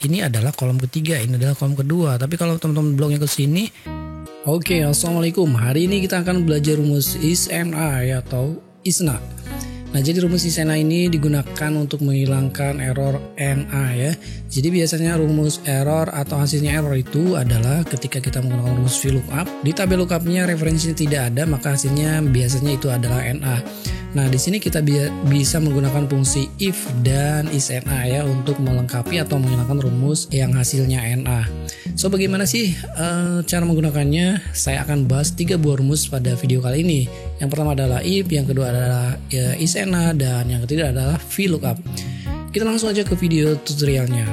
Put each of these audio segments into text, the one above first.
ini adalah kolom ketiga, ini adalah kolom kedua. Tapi kalau teman-teman bloknya ke sini, oke, assalamualaikum. Hari ini kita akan belajar rumus ISNA atau ISNA. Nah, jadi rumus ISNA ini digunakan untuk menghilangkan error NA ya. Jadi biasanya rumus error atau hasilnya error itu adalah ketika kita menggunakan rumus VLOOKUP, di tabel lookupnya referensinya tidak ada, maka hasilnya biasanya itu adalah NA. Nah, di sini kita bisa menggunakan fungsi if dan ISNA ya untuk melengkapi atau menghilangkan rumus yang hasilnya NA. So, bagaimana sih cara menggunakannya? Saya akan bahas 3 buah rumus pada video kali ini. Yang pertama adalah if, yang kedua adalah ISNA, dan yang ketiga adalah VLOOKUP. Kita langsung aja ke video tutorialnya.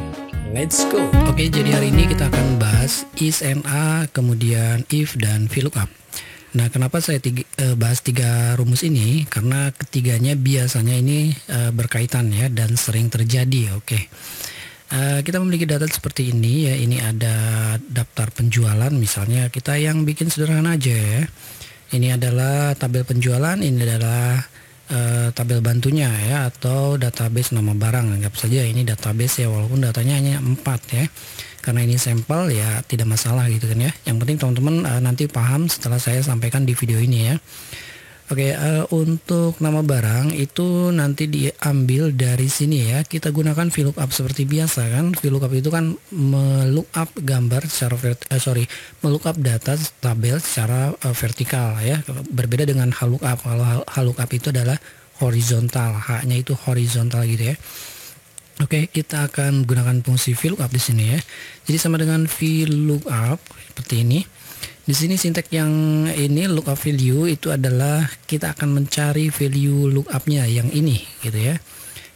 Let's go. Oke, jadi hari ini kita akan bahas ISNA, kemudian if dan VLOOKUP. Nah, kenapa saya bahas 3 rumus ini? Karena ketiganya biasanya ini berkaitan ya dan sering terjadi. Oke. Kita memiliki data seperti ini ya. Ini ada daftar penjualan misalnya. Kita yang bikin sederhana aja ya. Ini adalah tabel penjualan, ini adalah tabel bantunya ya, atau database nama barang. Anggap saja ini database ya, walaupun datanya hanya 4 ya. Karena ini sampel ya tidak masalah gitu kan ya. Yang penting teman-teman nanti paham setelah saya sampaikan di video ini ya. Oke, untuk nama barang itu nanti diambil dari sini ya. Kita gunakan VLOOKUP seperti biasa kan. VLOOKUP itu kan melookup gambar secara melookup data tabel secara vertikal ya. Berbeda dengan HLOOKUP. Kalau HLOOKUP itu adalah horizontal, H-nya itu horizontal gitu ya. Oke, kita akan gunakan fungsi VLOOKUP di sini ya. Jadi sama dengan VLOOKUP seperti ini. Di sini sintek yang ini lookup value itu adalah kita akan mencari value lookupnya yang ini gitu ya.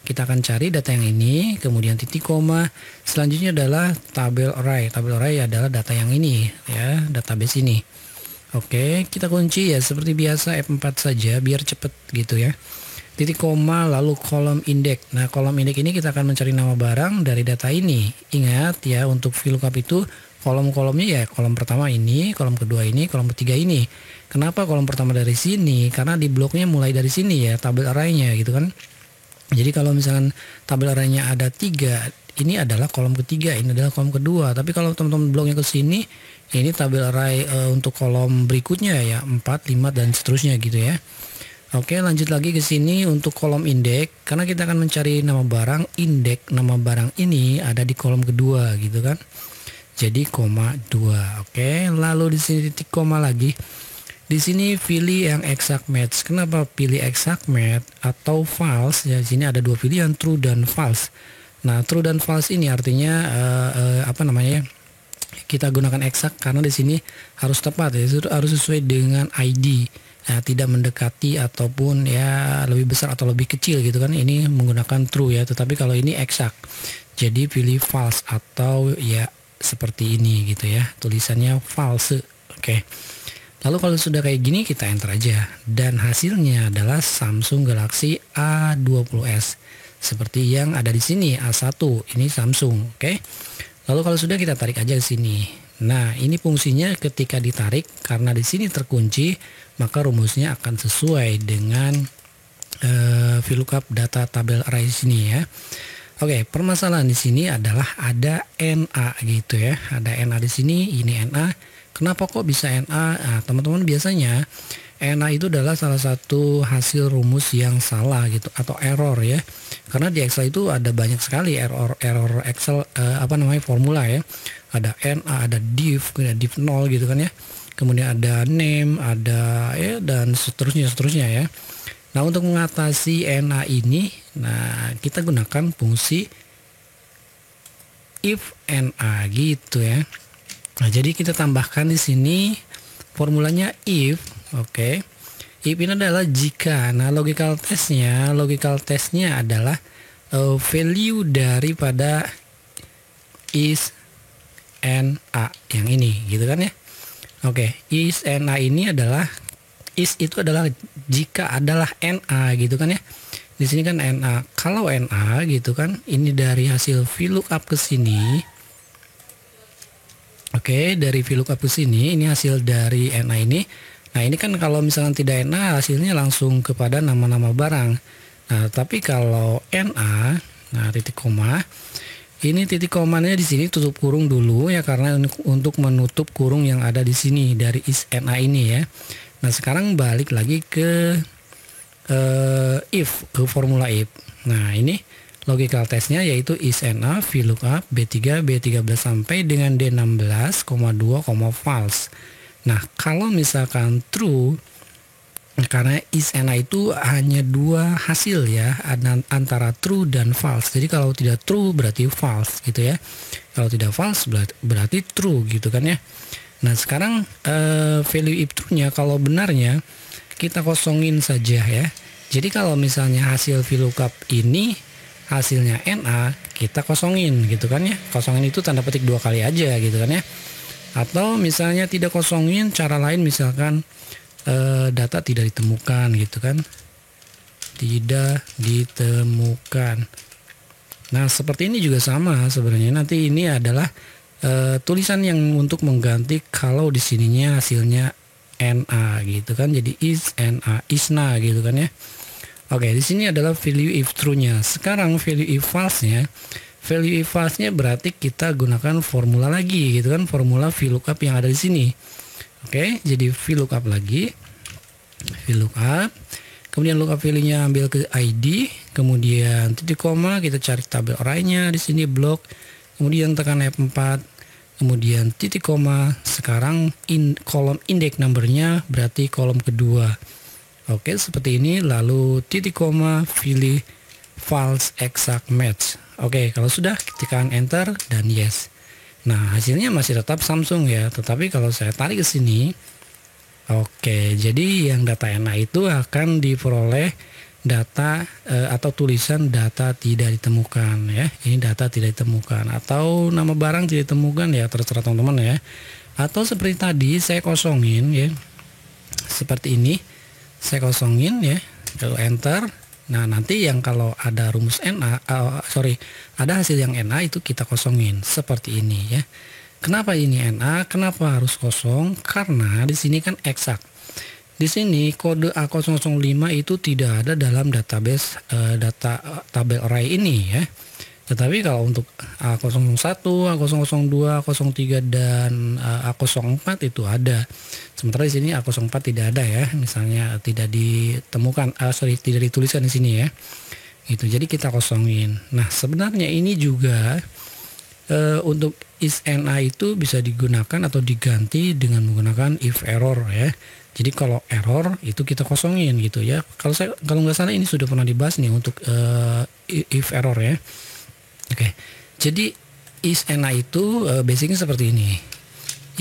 Kita akan cari data yang ini, kemudian titik koma. Selanjutnya adalah tabel array. Tabel array adalah data yang ini ya, database ini. Oke, kita kunci ya seperti biasa F4 saja biar cepet gitu ya. Titik koma lalu kolom indeks. Nah, kolom indeks ini kita akan mencari nama barang dari data ini. Ingat ya, untuk VLOOKUP itu kolom-kolomnya ya, kolom pertama ini, kolom kedua ini, kolom ketiga ini. Kenapa kolom pertama dari sini? Karena di bloknya mulai dari sini ya, tabel array-nya gitu kan. Jadi kalau misalkan tabel array-nya ada 3, ini adalah kolom ketiga, ini adalah kolom kedua. Tapi kalau teman-teman bloknya ke sini, ini tabel array untuk kolom berikutnya ya, 4, 5 dan seterusnya gitu ya. Oke, lanjut lagi ke sini untuk kolom indeks, karena kita akan mencari nama barang, indeks nama barang ini ada di kolom kedua gitu kan. Jadi koma 2. Oke, lalu di sini titik koma lagi. Di sini pilih yang exact match. Kenapa pilih exact match atau false? Ya, di sini ada 2 pilihan, true dan false. Nah, true dan false ini artinya apa namanya? Kita gunakan exact karena di sini harus tepat ya, harus sesuai dengan ID. Nah, tidak mendekati ataupun ya lebih besar atau lebih kecil gitu kan. Ini menggunakan true ya, tetapi kalau ini exact. Jadi pilih false atau ya seperti ini gitu ya, tulisannya false. Oke. Lalu kalau sudah kayak gini kita enter aja dan hasilnya adalah Samsung Galaxy A20s seperti yang ada di sini, A1 ini Samsung. Oke. Lalu kalau sudah kita tarik aja ke sini. Nah, ini fungsinya ketika ditarik karena di sini terkunci, maka rumusnya akan sesuai dengan VLOOKUP data tabel array sini ya. Oke, permasalahan di sini adalah ada NA gitu ya. Ada NA di sini, ini NA. Kenapa kok bisa NA? Nah, teman-teman biasanya NA itu adalah salah satu hasil rumus yang salah gitu atau error ya. Karena di Excel itu ada banyak sekali error Excel formula ya. Ada NA, ada div 0 gitu kan ya. Kemudian ada name, ada ya dan seterusnya ya. Nah, untuk mengatasi NA ini, nah kita gunakan fungsi if NA gitu ya. Nah, jadi kita tambahkan di sini formulanya if, oke. If ini adalah jika. Nah, logical testnya adalah value daripada is NA yang ini gitu kan ya. Oke, is NA ini adalah is itu adalah jika adalah NA gitu kan ya. Di sini kan NA. Kalau NA gitu kan, ini dari hasil VLOOKUP ke sini. Oke, dari VLOOKUP ke sini, ini hasil dari NA ini. Nah, ini kan kalau misalnya tidak NA hasilnya langsung kepada nama-nama barang. Nah, tapi kalau NA, nah titik koma, Ini titik komanya di sini tutup kurung dulu ya, karena untuk menutup kurung yang ada di sini dari is NA ini ya. Nah sekarang balik lagi ke if, ke formula if. Nah ini logical testnya yaitu is NA VLOOKUP B3 B13 sampai dengan D16, 2, false. Nah kalau misalkan true, karena is NA itu hanya dua hasil ya, antara true dan false. Jadi kalau tidak true berarti false gitu ya. Kalau tidak false berarti true gitu kan ya. Nah sekarang value if true-nya kalau benarnya kita kosongin saja ya. Jadi kalau misalnya hasil VLOOKUP ini hasilnya NA, kita kosongin gitu kan ya. Kosongin itu tanda petik dua kali aja gitu kan ya. Atau misalnya tidak kosongin, cara lain misalkan data tidak ditemukan gitu kan, tidak ditemukan. Nah seperti ini juga sama sebenarnya. Nanti ini adalah tulisan yang untuk mengganti kalau di sininya hasilnya NA gitu kan, jadi is NA isna gitu kan ya. Oke, di sini adalah value if true-nya. Sekarang value if false-nya, value if false-nya berarti kita gunakan formula lagi gitu kan, formula VLOOKUP yang ada di sini. Oke, jadi VLOOKUP lagi, VLOOKUP, kemudian lookup value-nya ambil ke ID, kemudian titik koma, kita cari tabel array-nya di sini blok, kemudian tekan F4, kemudian titik koma. Sekarang kolom index number-nya berarti kolom kedua. Oke, seperti ini, lalu titik koma, pilih false exact match. Oke, kalau sudah tekan enter dan yes. Nah hasilnya masih tetap Samsung ya, tetapi kalau saya tarik ke sini, oke, jadi yang data NA itu akan diperoleh data atau tulisan data tidak ditemukan ya. Ini data tidak ditemukan atau nama barang tidak ditemukan ya, terserah teman-teman ya. Atau seperti tadi saya kosongin ya, seperti ini saya kosongin ya, kalau enter. Nah nanti yang kalau ada rumus NA, ada hasil yang NA itu kita kosongin seperti ini ya. Kenapa ini NA? Kenapa harus kosong? Karena di sini kan eksak. Di sini kode A005 itu tidak ada dalam database data tabel array ini ya. Tetapi kalau untuk A001, A002, A03 dan A04 itu ada. Sementara di sini A04 tidak ada ya, misalnya tidak ditemukan, tidak dituliskan di sini ya. Gitu. Jadi kita kosongin. Nah sebenarnya ini juga untuk is NA itu bisa digunakan atau diganti dengan menggunakan if error ya. Jadi kalau error itu kita kosongin gitu ya. Kalau nggak salah ini sudah pernah dibahas nih untuk if error ya. Oke, jadi is NA itu basicnya seperti ini.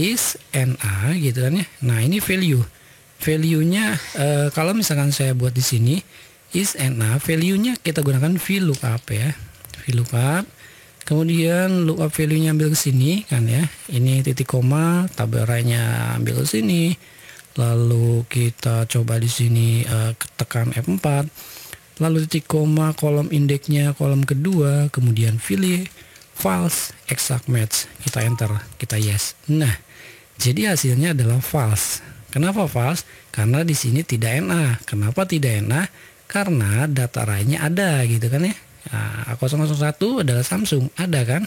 Is NA gitu kan ya. Nah ini value-nya kalau misalkan saya buat di sini is NA, value-nya kita gunakan VLOOKUP ya. VLOOKUP, kemudian lookup value-nya ambil ke sini kan ya. Ini titik koma, tabel array-nya ambil ke sini. Lalu kita coba di sini tekan F4. Lalu titik koma, kolom indeksnya kolom kedua, kemudian pilih false exact match, kita enter, kita yes. Nah jadi hasilnya adalah false. Kenapa false? Karena di sini tidak NA. Kenapa tidak NA? Karena data array-nya ada gitu kan ya. Nah, A001 adalah Samsung, ada kan.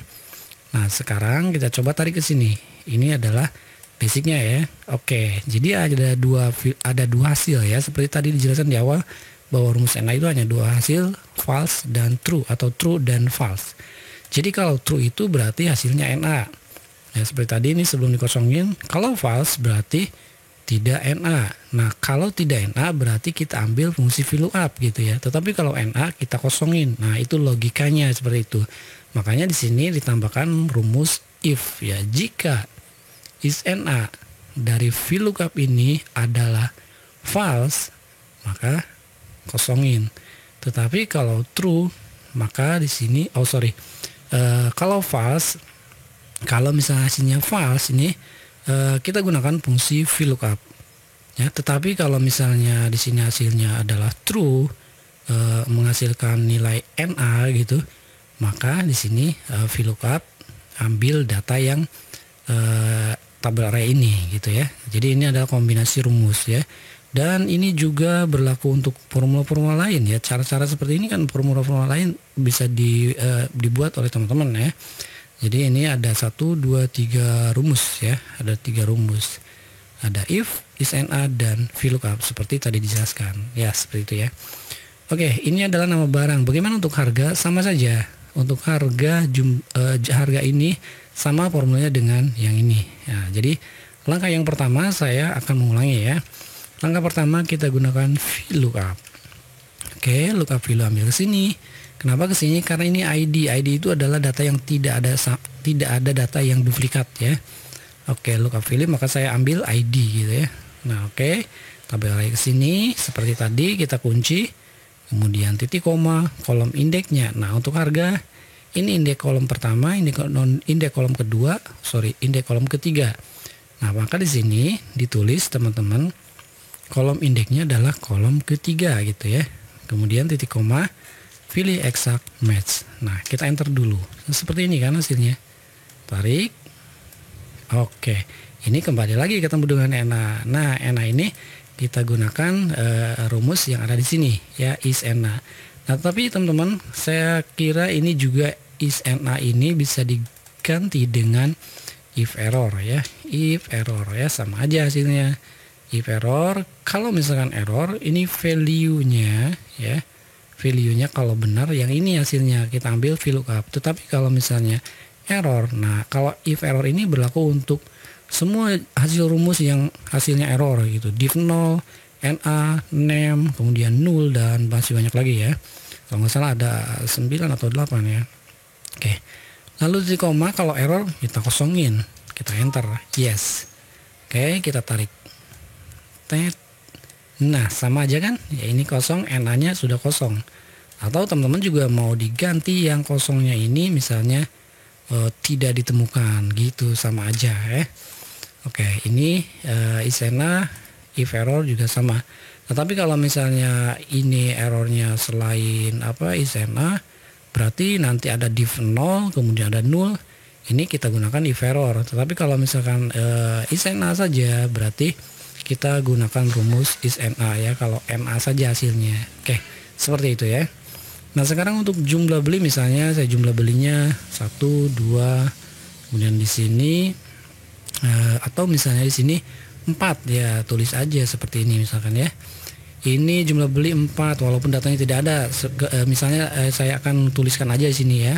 Nah sekarang kita coba tarik ke sini. Ini adalah basicnya ya. Oke, jadi ada dua hasil ya, seperti tadi dijelaskan di awal bahwa rumus NA itu hanya dua hasil, false dan true, atau true dan false. Jadi kalau true itu berarti hasilnya NA ya, seperti tadi ini sebelum dikosongin. Kalau false berarti tidak NA. Nah kalau tidak NA berarti kita ambil fungsi VLOOKUP gitu ya, tetapi kalau NA kita kosongin. Nah itu logikanya seperti itu. Makanya di sini ditambahkan rumus if ya. Jika is NA dari VLOOKUP ini adalah false, maka kosongin. Tetapi kalau true, maka di sini kalau false, kalau misalnya hasilnya false ini kita gunakan fungsi VLOOKUP ya. Tetapi kalau misalnya di sini hasilnya adalah true, menghasilkan nilai NA gitu, maka di sini VLOOKUP ambil data yang tabel array ini gitu ya. Jadi ini adalah kombinasi rumus ya. Dan ini juga berlaku untuk formula-formula lain ya. Cara-cara seperti ini kan formula-formula lain bisa dibuat oleh teman-teman ya. Jadi ini ada 1, 2, 3 rumus ya. Ada 3 rumus. Ada if, is-and-a, dan VLOOKUP seperti tadi dijelaskan. Ya seperti itu ya. Oke, ini adalah nama barang. Bagaimana untuk harga? Sama saja. Untuk harga ini sama formulanya dengan yang ini. Nah, jadi langkah yang pertama saya akan mengulangi ya. Langkah pertama kita gunakan VLOOKUP. Oke, lookup value ambil ke sini. Kenapa ke sini? Karena ini ID. ID itu adalah data yang tidak ada data yang duplikat ya. Oke, lookup value maka saya ambil ID gitu ya. Nah, oke. Tabel lagi ke sini seperti tadi kita kunci. Kemudian titik koma, kolom indeksnya. Nah, untuk harga ini indeks kolom pertama, indeks kolom kedua, indeks kolom ketiga. Nah, maka di sini ditulis teman-teman kolom indeksnya adalah kolom ketiga gitu ya. Kemudian titik koma, pilih exact match. Nah, kita enter dulu. Seperti ini kan hasilnya. Tarik. Oke. Ini kembali lagi ketemu dengan ENA. Nah, ENA ini kita gunakan rumus yang ada di sini ya, is-and-a. Nah, tapi teman-teman, saya kira ini juga is-and-a ini bisa diganti dengan if error ya. If error ya, sama aja hasilnya. If error, kalau misalkan error, ini value-nya ya. Value-nya kalau benar yang ini hasilnya kita ambil VLOOKUP. Tetapi kalau misalnya error, nah kalau if error ini berlaku untuk semua hasil rumus yang hasilnya error gitu. Div 0, NA, name, kemudian null, dan masih banyak lagi ya. Kalau nggak salah ada 9 atau 8 ya. Oke. Lalu di koma kalau error kita kosongin. Kita enter. Yes. Oke, kita tarik. Nah, sama aja kan? Ya ini kosong, NA-nya sudah kosong. Atau teman-teman juga mau diganti yang kosongnya ini misalnya tidak ditemukan gitu, sama aja ya. Oke, ini is-and-a, if error juga sama. Tetapi kalau misalnya ini errornya selain is-and-a, berarti nanti ada div 0, kemudian ada null. Ini kita gunakan if error. Tetapi kalau misalkan is-and-a saja, berarti kita gunakan rumus is-and-a ya, kalau NA saja hasilnya. Oke, seperti itu ya. Nah, sekarang untuk jumlah beli misalnya saya jumlah belinya 1, 2, kemudian di sini atau misalnya di sini 4 ya, tulis aja seperti ini misalkan ya. Ini jumlah beli 4 walaupun datanya tidak ada. Misalnya saya akan tuliskan aja di sini ya.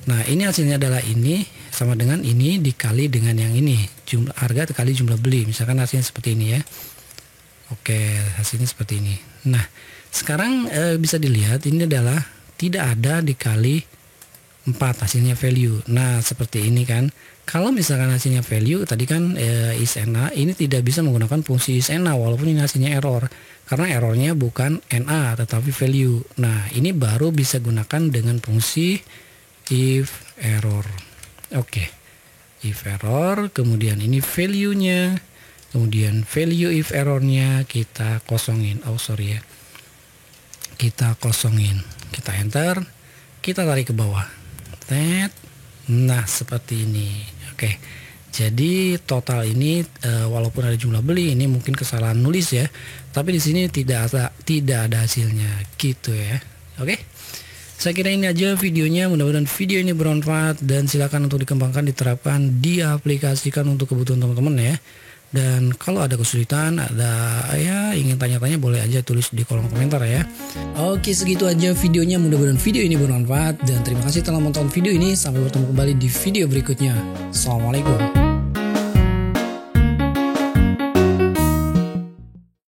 Nah, ini hasilnya adalah ini sama dengan ini dikali dengan yang ini, jumlah harga dikali jumlah beli, misalkan hasilnya seperti ini ya. Oke, hasilnya seperti ini. Nah, sekarang bisa dilihat ini adalah tidak ada dikali 4 hasilnya value. Nah, seperti ini kan. Kalau misalkan hasilnya value tadi kan is-and-a, ini tidak bisa menggunakan fungsi is-and-a walaupun ini hasilnya error, karena errornya bukan NA tetapi value. Nah, ini baru bisa gunakan dengan fungsi if error. Oke, if error, kemudian ini value-nya, kemudian value if errornya kita kosongin. Kita kosongin, kita enter, kita tarik ke bawah. Nah, seperti ini. Oke, jadi total ini walaupun ada jumlah beli, ini mungkin kesalahan nulis ya, tapi di sini tidak ada hasilnya gitu ya. Oke. Saya kira ini aja videonya, mudah-mudahan video ini bermanfaat dan silakan untuk dikembangkan, diterapkan, diaplikasikan untuk kebutuhan teman-teman ya. Dan kalau ada kesulitan, ada ya ingin tanya-tanya, boleh aja tulis di kolom komentar ya. Oke, segitu aja videonya, mudah-mudahan video ini bermanfaat dan terima kasih telah menonton video ini. Sampai bertemu kembali di video berikutnya. Assalamualaikum.